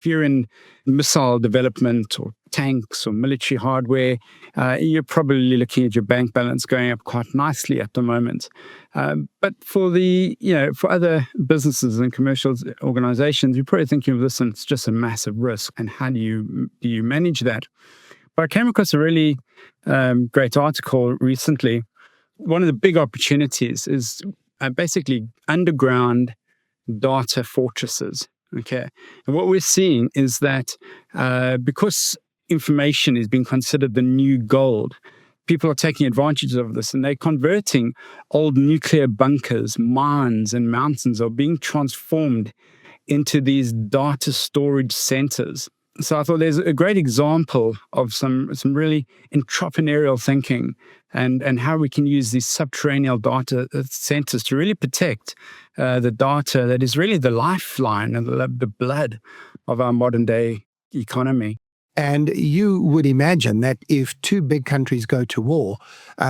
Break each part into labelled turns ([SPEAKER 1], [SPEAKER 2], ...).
[SPEAKER 1] If you're in missile development or tanks or military hardware, you're probably looking at your bank balance going up quite nicely at the moment. But for for other businesses and commercial organizations, you're probably thinking, listen, it's just a massive risk, and how do you manage that? But I came across a really great article recently. One of the big opportunities is basically underground data fortresses. Okay. And what we're seeing is that because information is being considered the new gold, people are taking advantage of this, and they're converting old nuclear bunkers, mines, and mountains are being transformed into these data storage centers. So I thought there's a great example of some really entrepreneurial thinking and how we can use these subterranean data centers to really protect the data that is really the lifeline and the blood of our modern day economy.
[SPEAKER 2] And you would imagine that if two big countries go to war,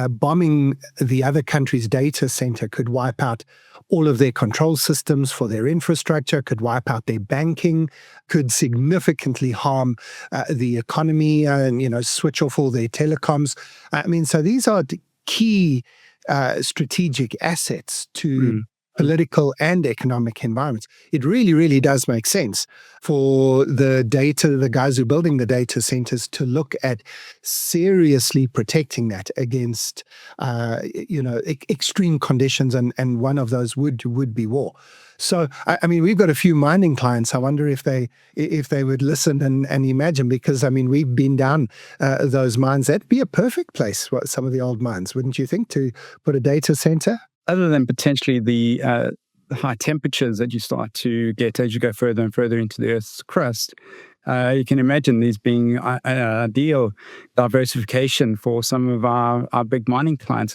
[SPEAKER 2] bombing the other country's data center could wipe out all of their control systems for their infrastructure, could wipe out their banking, could significantly harm the economy and, switch off all their telecoms. So these are the key strategic assets to political and economic environments. It really, really does make sense for the guys who are building the data centers to look at seriously protecting that against, extreme conditions, and one of those would be war. So, we've got a few mining clients. I wonder if they would listen and imagine, because, we've been down those mines. That'd be a perfect place, some of the old mines, wouldn't you think, to put a data center?
[SPEAKER 1] Other than potentially the high temperatures that you start to get as you go further and further into the Earth's crust, you can imagine these being an ideal diversification for some of our big mining clients.